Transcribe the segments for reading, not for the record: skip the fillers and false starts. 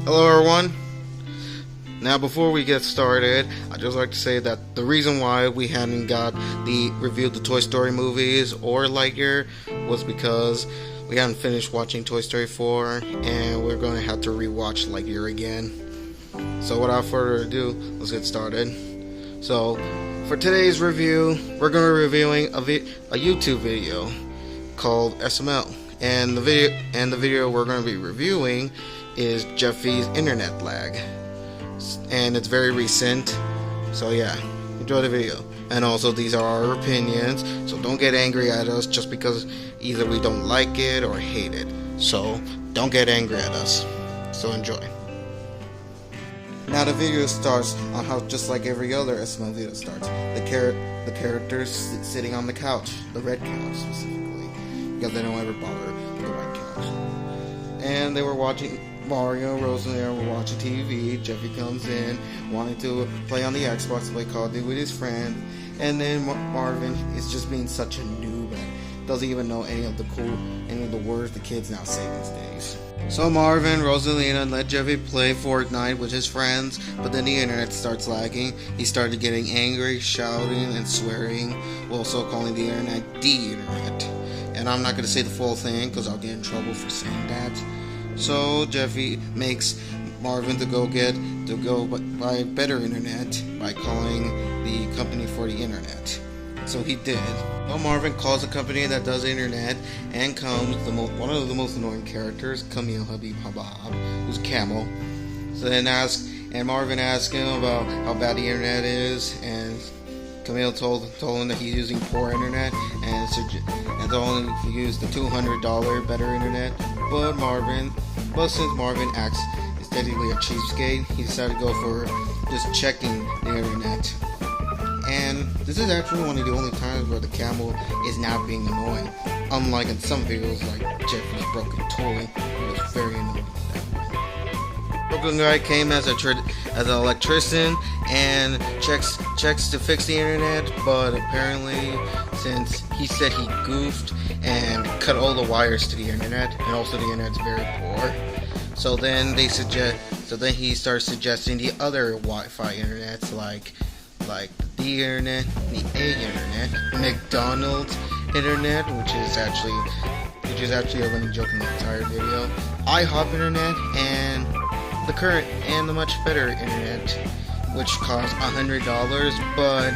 Hello everyone. Now before we get started, I'd just like to say that the reason why we hadn't reviewed the Toy Story movies or Lightyear was because we hadn't finished watching Toy Story 4 and we're going to have to rewatch Lightyear again. So without further ado, let's get started. So for today's review, we're going to be reviewing a YouTube video called SML. And the video we're going to be reviewing is Jeffy's internet lag, and it's very recent, so yeah, enjoy the video. And also, these are our opinions, so don't get angry at us just because either we don't like it or hate it. So don't get angry at us, so enjoy. Now the video starts on how, just like every other SML video starts, the characters sitting on the couch, the red couch specifically, because they don't ever bother with the white couch. And they were watching Mario, Rose and Aaron were watching TV. Jeffy comes in, wanting to play on the Xbox, play Call of Duty with his friend. And then Marvin is just being such a noob and doesn't even know any of the words the kids now say these days. So Marvin, Rosalina let Jeffy play Fortnite with his friends, but then the internet starts lagging. He started getting angry, shouting and swearing, also calling the internet the internet. And I'm not going to say the full thing because I'll get in trouble for saying that. So Jeffy makes Marvin to go buy better internet by calling the company for the internet. So he did. Well, Marvin calls a company that does internet, and comes one of the most annoying characters, Camille Habib Habab, who's Camel. So then Marvin asked him about how bad the internet is, and Camille told him that he's using poor internet and told him to use the $200 better internet. But since Marvin is technically a cheapskate, he decided to go for just checking the internet. And this is actually one of the only times where the camel is not being annoying, unlike in some videos like Jeffy's broken toy. It was very annoying. Brooklyn guy came as an electrician and checks to fix the internet, but apparently, since he said he goofed and cut all the wires to the internet, and also the internet's very poor, so then he starts suggesting the other Wi-Fi internets like the internet, the A internet, McDonald's internet, which is actually a running joke in the entire video, IHOP internet, and the much better internet, which costs $100, but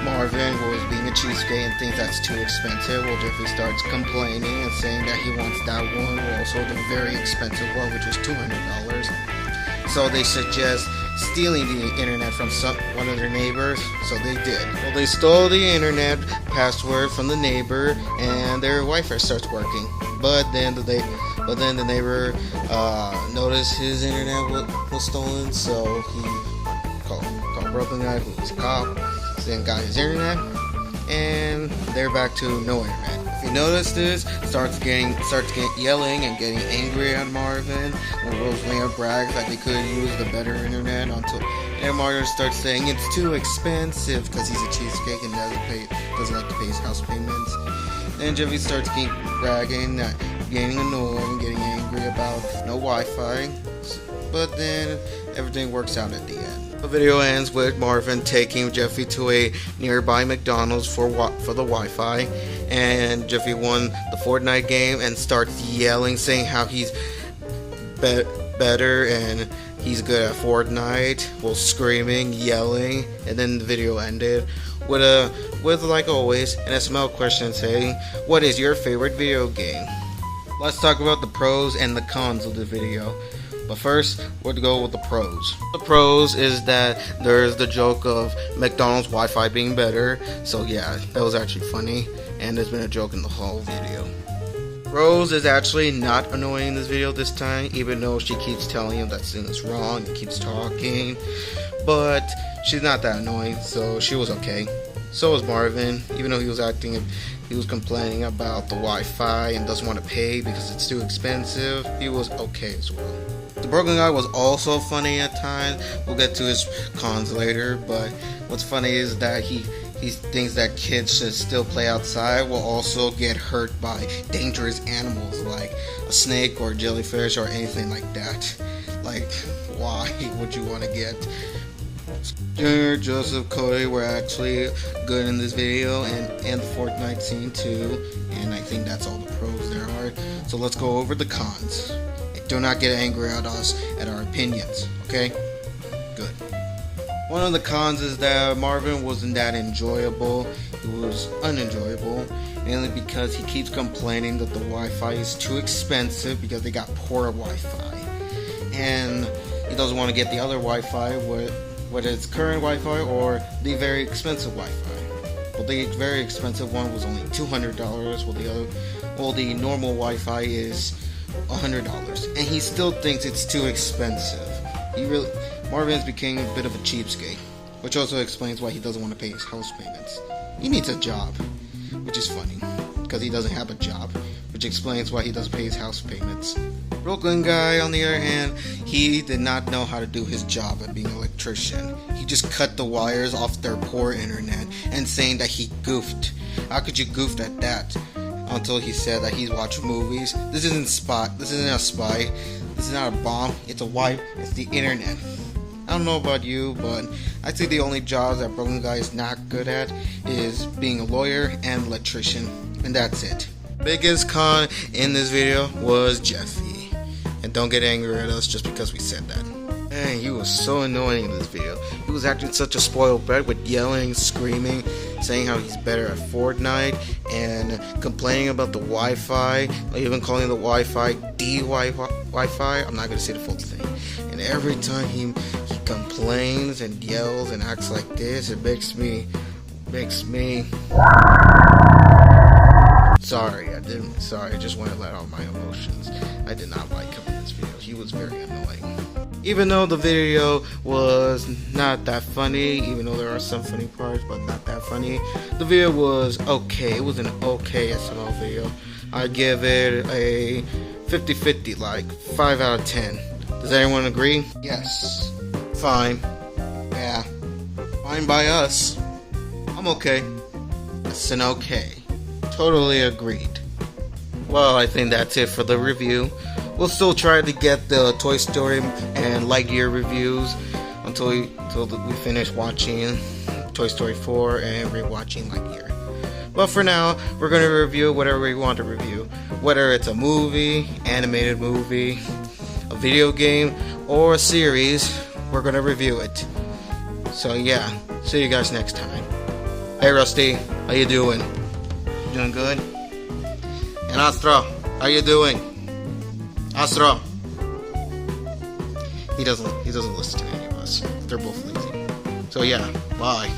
Marvin was being a cheapskate and thinks that's too expensive. Well, Jeffy starts complaining and saying that he wants that one, also the very expensive one, which is $200. So they suggest stealing the internet from one of their neighbors, so they did. Well, they stole the internet password from the neighbor, and their Wi-Fi starts working. But then the neighbor noticed his internet was stolen, so he called Brooklyn guy, who was a cop, then got his internet, and they're back to no internet. If you notice this, starts getting yelling and getting angry at Marvin when Rosalina brags that they could use the better internet and Marvin starts saying it's too expensive because he's a cheapskate and doesn't like to pay his house payments. Then Jeffy starts bragging, getting annoyed and getting angry about no Wi-Fi, but then everything works out at the end. The video ends with Marvin taking Jeffy to a nearby McDonald's for the Wi-Fi, and Jeffy won the Fortnite game and starts yelling, saying how he's better and he's good at Fortnite, while screaming, yelling, and then the video ended with like always an SML question saying, "What is your favorite video game?" Let's talk about the pros and the cons of the video. But first, we'll go with the pros. The pros is that there's the joke of McDonald's Wi-Fi being better. So yeah, that was actually funny. And there's been a joke in the whole video. Rose is actually not annoying in this video this time, even though she keeps telling him that something is wrong and keeps talking. But she's not that annoying, so she was okay. So was Marvin, even though he was complaining about the Wi-Fi and doesn't want to pay because it's too expensive. He was okay as well. The broken guy was also funny at times. We'll get to his cons later, but what's funny is that he thinks that kids should still play outside will also get hurt by dangerous animals like a snake or jellyfish or anything like that. Like, why would you want to get Junior, Joseph, Cody were actually good in this video, and the Fortnite scene too. And I think that's all the pros there are. So let's go over the cons. Do not get angry at us at our opinions, okay? Good. One of the cons is that Marvin wasn't that enjoyable. It was unenjoyable, mainly because he keeps complaining that the Wi-Fi is too expensive because they got poor Wi-Fi, and he doesn't want to get the other Wi-Fi, whether it's current Wi-Fi or the very expensive Wi-Fi. Well, the very expensive one was only $200, while the normal Wi-Fi is $100, and he still thinks it's too expensive. Marvin's became a bit of a cheapskate, which also explains why he doesn't want to pay his house payments. He needs a job, which is funny, because he doesn't have a job, which explains why he doesn't pay his house payments. Brooklyn guy, on the other hand, he did not know how to do his job at being an electrician. He just cut the wires off their poor internet and saying that he goofed. How could you goof at that? Until he said that he's watched movies. This isn't a spy. This is not a bomb. It's a wipe. It's the internet. I don't know about you, but I think the only jobs that Brooklyn guy is not good at is being a lawyer and electrician, and that's it. Biggest con in this video was Jeffy, and don't get angry at us just because we said that. Man, he was so annoying in this video. He was acting such a spoiled brat with yelling, screaming, saying how he's better at Fortnite, and complaining about the Wi-Fi, even calling the Wi-Fi Wi-Fi. I'm not going to say the full thing. And every time he complains and yells and acts like this, it makes me sorry, I just want to let out my emotions. I did not like him in this video. He was very annoying. Even though the video was not that funny, even though there are some funny parts, but not that funny, the video was okay. It was an okay SML video. I give it a 50-50, like 5 out of 10. Does anyone agree? Yes. Fine. Yeah. Fine by us. I'm okay. It's an okay. Totally agreed. Well, I think that's it for the review. We'll still try to get the Toy Story and Lightyear reviews until we finish watching Toy Story 4 and rewatching Lightyear. But for now, we're going to review whatever we want to review. Whether it's a movie, animated movie, a video game, or a series, we're going to review it. So yeah, see you guys next time. Hey Rusty, how you doing? You doing good? And Astro, how you doing? Astro. He doesn't listen to any of us. They're both lazy. So yeah, bye.